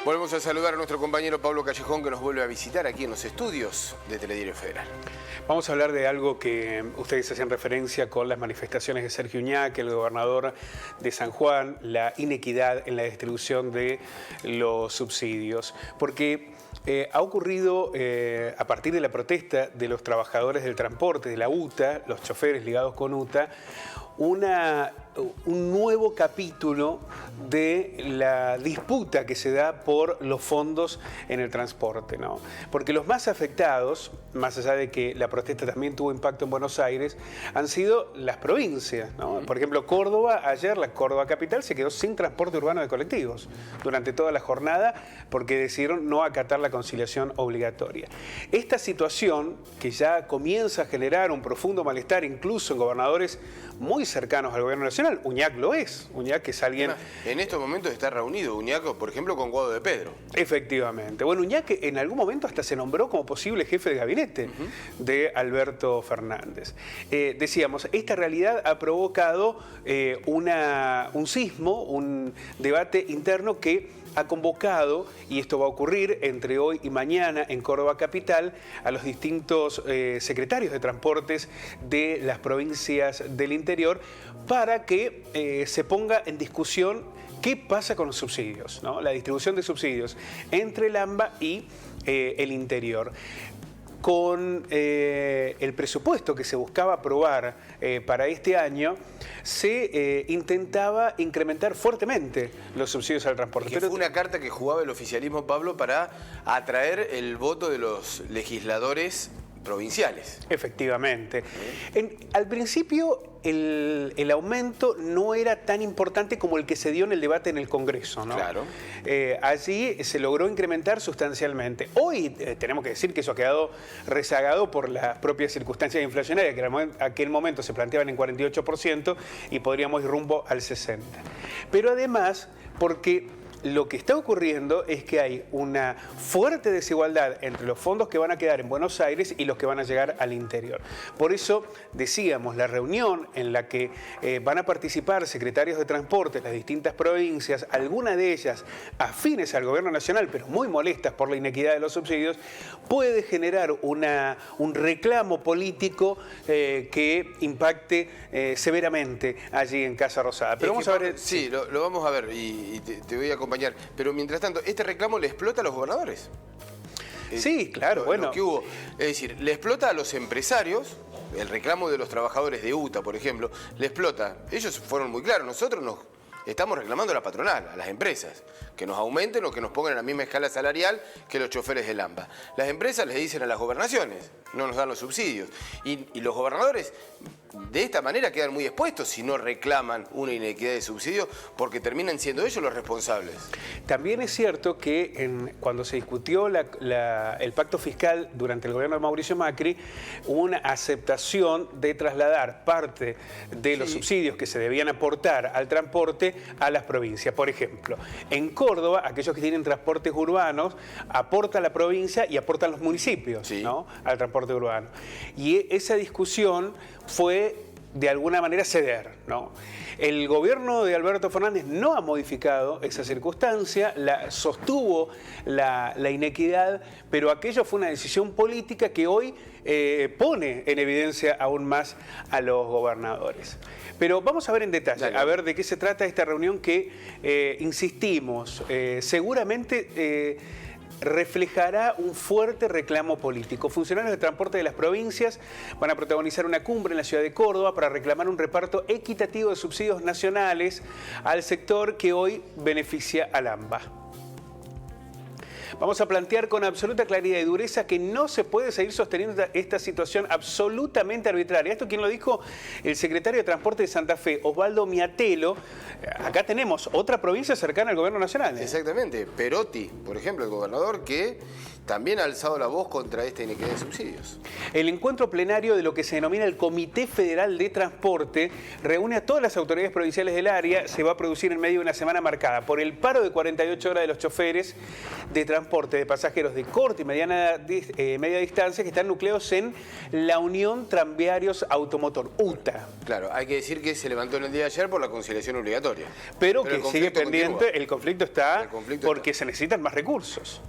Volvemos a saludar a nuestro compañero Pablo Callejón, que nos vuelve a visitar aquí en los estudios de Telediario Federal. Vamos a hablar de algo que ustedes hacían referencia con las manifestaciones de Sergio Uñaque, el gobernador de San Juan, la inequidad en la distribución de los subsidios. Porque ha ocurrido, a partir de la protesta de los trabajadores del transporte, de la UTA, los choferes ligados con UTA, un nuevo capítulo de la disputa que se da por los fondos en el transporte, ¿no? Porque los más afectados, más allá de que la protesta también tuvo impacto en Buenos Aires, han sido las provincias, ¿no? Por ejemplo, Córdoba, ayer la Córdoba capital se quedó sin transporte urbano de colectivos durante toda la jornada porque decidieron no acatar la conciliación obligatoria. Esta situación, que ya comienza a generar un profundo malestar incluso en gobernadores muy cercanos al gobierno nacional, Uñac lo es. Uñac es alguien... En estos momentos está reunido Uñac, por ejemplo, con Guado de Pedro. Efectivamente. Bueno, Uñac en algún momento hasta se nombró como posible jefe de gabinete de Alberto Fernández. Decíamos, esta realidad ha provocado un sismo, un debate interno que ha convocado, y esto va a ocurrir entre hoy y mañana en Córdoba capital, a los distintos secretarios de transportes de las provincias del interior para que se ponga en discusión qué pasa con los subsidios, ¿no? La distribución de subsidios entre el AMBA y el interior. Con el presupuesto que se buscaba aprobar para este año, se intentaba incrementar fuertemente los subsidios al transporte. Pero fue una carta que jugaba el oficialismo, Pablo, para atraer el voto de los legisladores provinciales. Efectivamente. Al principio el aumento no era tan importante como el que se dio en el debate en el Congreso, ¿no? Claro. Allí se logró incrementar sustancialmente. Hoy tenemos que decir que eso ha quedado rezagado por las propias circunstancias inflacionarias, que en aquel momento se planteaban en 48% y podríamos ir rumbo al 60%. Pero además, porque lo que está ocurriendo es que hay una fuerte desigualdad entre los fondos que van a quedar en Buenos Aires y los que van a llegar al interior. Por eso decíamos, la reunión en la que van a participar secretarios de transporte de las distintas provincias, algunas de ellas afines al gobierno nacional, pero muy molestas por la inequidad de los subsidios, puede generar un reclamo político que impacte severamente allí en Casa Rosada. Pero vamos a ver... Sí, lo vamos a ver y te voy a acompañar. Pero mientras tanto, ¿este reclamo le explota a los gobernadores? Sí, claro, bueno. Lo que hubo, es decir, le explota a los empresarios, el reclamo de los trabajadores de UTA, por ejemplo, le explota. Ellos fueron muy claros, nosotros nos estamos reclamando a la patronal, a las empresas, que nos aumenten o que nos pongan en la misma escala salarial que los choferes del AMBA. Las empresas les dicen a las gobernaciones, no nos dan los subsidios. Y los gobernadores de esta manera quedan muy expuestos si no reclaman una inequidad de subsidios, porque terminan siendo ellos los responsables. También es cierto que cuando se discutió el pacto fiscal durante el gobierno de Mauricio Macri, hubo una aceptación de trasladar parte de los subsidios que se debían aportar al transporte a las provincias. Por ejemplo, en Córdoba, aquellos que tienen transportes urbanos, aporta la provincia y aportan los municipios, ¿no?, al transporte urbano. Y esa discusión fue de alguna manera ceder, ¿no? El gobierno de Alberto Fernández no ha modificado esa circunstancia, sostuvo la inequidad, pero aquello fue una decisión política que hoy pone en evidencia aún más a los gobernadores. Pero vamos a ver en detalle, a ver de qué se trata esta reunión que, insistimos, seguramente reflejará un fuerte reclamo político. Funcionarios de transporte de las provincias van a protagonizar una cumbre en la ciudad de Córdoba para reclamar un reparto equitativo de subsidios nacionales al sector que hoy beneficia al AMBA. Vamos a plantear con absoluta claridad y dureza que no se puede seguir sosteniendo esta situación absolutamente arbitraria. Esto, ¿quién lo dijo? El secretario de Transporte de Santa Fe, Osvaldo Miatelo. Acá tenemos otra provincia cercana al gobierno nacional. Exactamente. Perotti, por ejemplo, el gobernador, que también ha alzado la voz contra esta inequidad de subsidios. El encuentro plenario de lo que se denomina el Comité Federal de Transporte reúne a todas las autoridades provinciales del área. Se va a producir en medio de una semana marcada por el paro de 48 horas de los choferes de transporte transporte de pasajeros de corta y media distancia que están nucleados en la Unión Tranviarios Automotor, UTA. Claro, hay que decir que se levantó en el día de ayer por la conciliación obligatoria. Pero que sigue pendiente, continúa. el conflicto está porque se necesitan más recursos.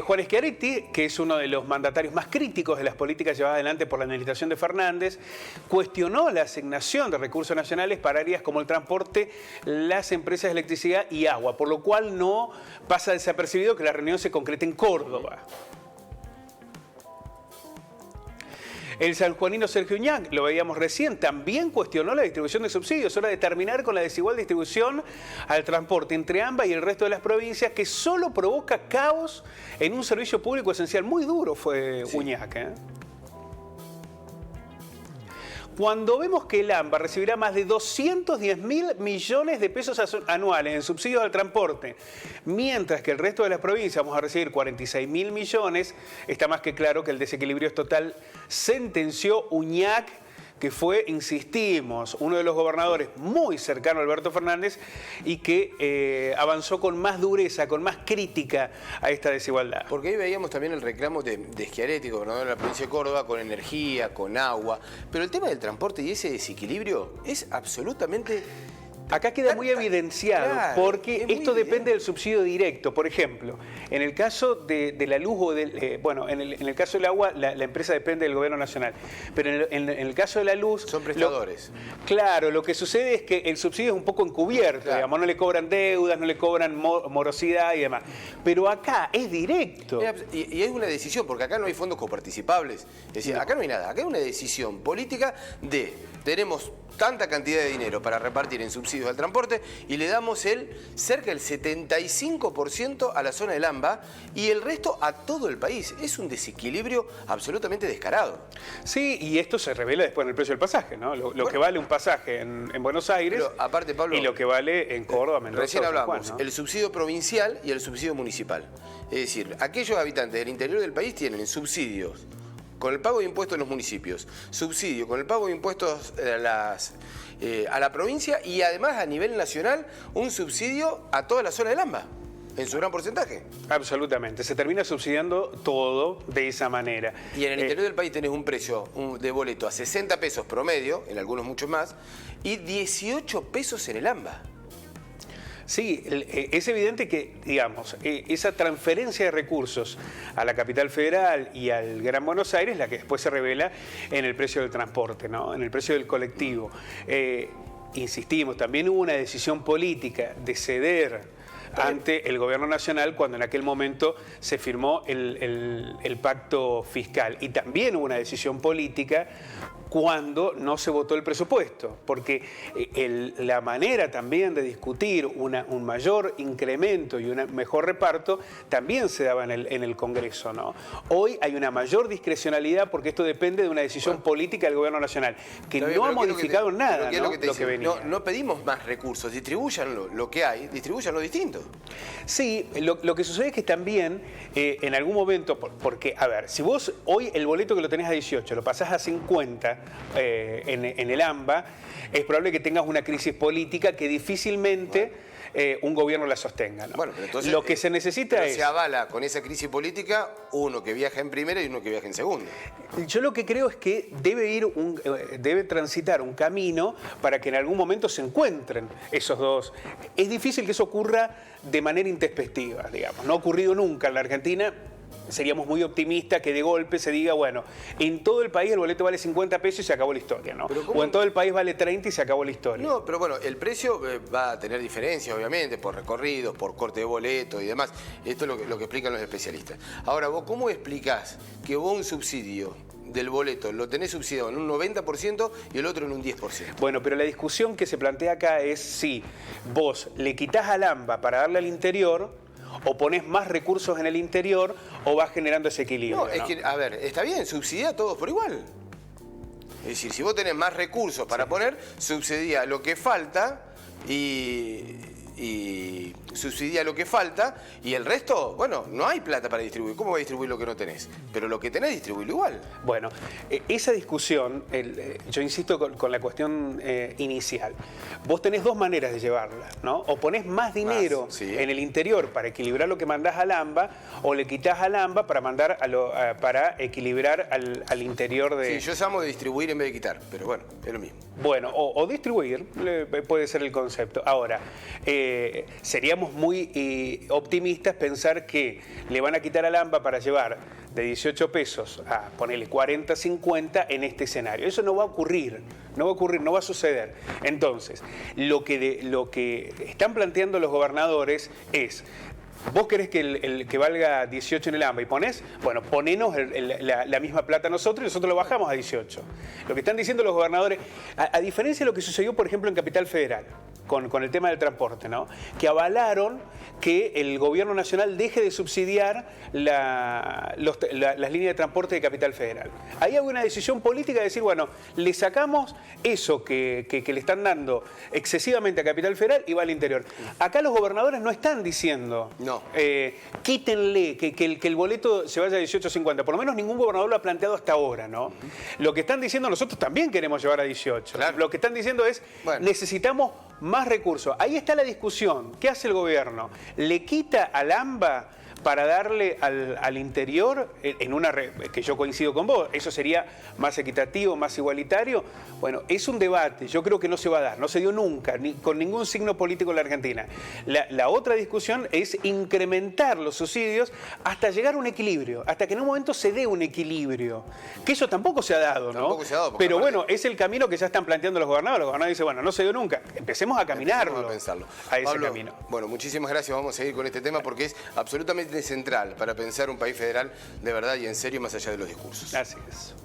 Juan Schiaretti, que es uno de los mandatarios más críticos de las políticas llevadas adelante por la administración de Fernández, cuestionó la asignación de recursos nacionales para áreas como el transporte, las empresas de electricidad y agua, por lo cual no pasa desapercibido que la reunión se concrete en Córdoba. El sanjuanino Sergio Uñac, lo veíamos recién, también cuestionó la distribución de subsidios. Hora de terminar con la desigual distribución al transporte entre AMBA y el resto de las provincias, que solo provoca caos en un servicio público esencial. Muy duro fue Uñac, ¿eh? Cuando vemos que el AMBA recibirá más de 210.000 millones de pesos anuales en subsidios al transporte, mientras que el resto de las provincias vamos a recibir 46.000 millones, está más que claro que el desequilibrio es total, sentenció Uñac, que fue, insistimos, uno de los gobernadores muy cercano a Alberto Fernández y que avanzó con más dureza, con más crítica a esta desigualdad. Porque ahí veíamos también el reclamo de Schiaretti, gobernador de la provincia de Córdoba, con energía, con agua. Pero el tema del transporte y ese desequilibrio es absolutamente... Acá queda muy evidenciado, claro, porque esto depende del subsidio directo. Por ejemplo, en el caso de la luz o del... bueno, en el caso del agua, la empresa depende del gobierno nacional. Pero en el caso de la luz... Son prestadores. Claro, lo que sucede es que el subsidio es un poco encubierto, claro. Digamos, no le cobran deudas, no le cobran morosidad y demás. Pero acá es directo. Y es una decisión, porque acá no hay fondos coparticipables. Es decir, acá no hay nada. Acá hay una decisión política de... Tenemos tanta cantidad de dinero para repartir en subsidios al transporte y le damos cerca del 75% a la zona del AMBA y el resto a todo el país. Es un desequilibrio absolutamente descarado. Sí, y esto se revela después en el precio del pasaje, ¿no? Lo que vale un pasaje en Buenos Aires, pero aparte, Pablo, y lo que vale en Córdoba, Mendoza. Recién hablamos, Juan, ¿no? El subsidio provincial y el subsidio municipal. Es decir, aquellos habitantes del interior del país tienen subsidios con el pago de impuestos en los municipios, subsidio con el pago de impuestos a la provincia y además a nivel nacional un subsidio a toda la zona del AMBA, en su gran porcentaje. Absolutamente, se termina subsidiando todo de esa manera. Y en el interior del país tenés un precio de boleto a 60 pesos promedio, en algunos mucho más, y 18 pesos en el AMBA. Sí, es evidente que, digamos, esa transferencia de recursos a la capital federal y al Gran Buenos Aires, la que después se revela en el precio del transporte, ¿no? En el precio del colectivo. Insistimos, también hubo una decisión política de ceder ante el gobierno nacional cuando en aquel momento se firmó el pacto fiscal. Y también hubo una decisión política cuando no se votó el presupuesto, porque la manera también de discutir un mayor incremento y un mejor reparto también se daba en el Congreso, ¿no? Hoy hay una mayor discrecionalidad porque esto depende de una decisión política del gobierno nacional, que no ha modificado nada, ¿no? Lo que venía. No pedimos más recursos, distribuyan lo que hay, distribuyan lo distinto. Sí, lo que sucede es que también en algún momento, porque, a ver, si vos hoy el boleto que lo tenés a 18 lo pasás a 50 en el AMBA, es probable que tengas una crisis política que difícilmente un gobierno la sostenga, ¿no? Bueno, pero entonces, lo que se necesita es... Se avala con esa crisis política uno que viaja en primera y uno que viaja en segunda. Yo lo que creo es que debe transitar un camino para que en algún momento se encuentren esos dos. Es difícil que eso ocurra de manera intempestiva, digamos. No ha ocurrido nunca en la Argentina. Seríamos muy optimistas que de golpe se diga, bueno, en todo el país el boleto vale 50 pesos y se acabó la historia, ¿no? O en todo el país vale 30 y se acabó la historia. No, pero bueno, el precio va a tener diferencias, obviamente, por recorridos, por corte de boleto y demás. Esto es lo que explican los especialistas. Ahora, vos, ¿cómo explicás que vos un subsidio del boleto lo tenés subsidiado en un 90% y el otro en un 10%? Bueno, pero la discusión que se plantea acá es si vos le quitás al AMBA para darle al interior, o ponés más recursos en el interior o vas generando ese equilibrio. No, es que, a ver, está bien, subsidia a todos por igual. Es decir, si vos tenés más recursos para poner, subsidia lo que falta y subsidia lo que falta y el resto, bueno, no hay plata para distribuir. ¿Cómo va a distribuir lo que no tenés? Pero lo que tenés, distribuirlo igual. Bueno, esa discusión, yo insisto con la cuestión inicial. Vos tenés dos maneras de llevarla, ¿no? O ponés más dinero en el interior para equilibrar lo que mandás al AMBA, o le quitás al AMBA para mandar para equilibrar al interior de... Sí, yo llamo de distribuir en vez de quitar, pero bueno, es lo mismo. Bueno, o distribuir puede ser el concepto. Ahora, seríamos muy optimistas pensar que le van a quitar al AMBA para llevar de 18 pesos a ponerle 40, 50 en este escenario. Eso no va a ocurrir, no va a suceder. Entonces, lo que están planteando los gobernadores es: vos querés que valga 18 en el AMBA y ponés, bueno, ponenos la misma plata a nosotros y nosotros lo bajamos a 18. Lo que están diciendo los gobernadores, a diferencia de lo que sucedió, por ejemplo, en Capital Federal, con el tema del transporte, ¿no? Que avalaron que el gobierno nacional deje de subsidiar las líneas de transporte de Capital Federal. Ahí hay una decisión política de decir, bueno, le sacamos eso que le están dando excesivamente a Capital Federal y va al interior. Acá los gobernadores no están diciendo, no, quítenle, que el boleto se vaya a 18.50. Por lo menos ningún gobernador lo ha planteado hasta ahora, ¿no? Lo que están diciendo, nosotros también queremos llevar a 18. Claro. Lo que están diciendo es, necesitamos más recursos. Ahí está la discusión. ¿Qué hace el gobierno? ¿Le quita al AMBA para darle al interior en una que yo coincido con vos? ¿Eso sería más equitativo, más igualitario? Bueno, es un debate. Yo creo que no se va a dar. No se dio nunca, ni con ningún signo político en la Argentina. La otra discusión es incrementar los subsidios hasta llegar a un equilibrio, hasta que en un momento se dé un equilibrio. Que eso tampoco se ha dado, ¿no? Tampoco se ha dado. Pero bueno, es el camino que ya están planteando los gobernadores. Los gobernadores dicen, bueno, no se dio nunca. Empecemos a caminarlo. A pensarlo. A ese Pablo, camino. Bueno, muchísimas gracias. Vamos a seguir con este tema porque es absolutamente central para pensar un país federal de verdad y en serio más allá de los discursos. Así es.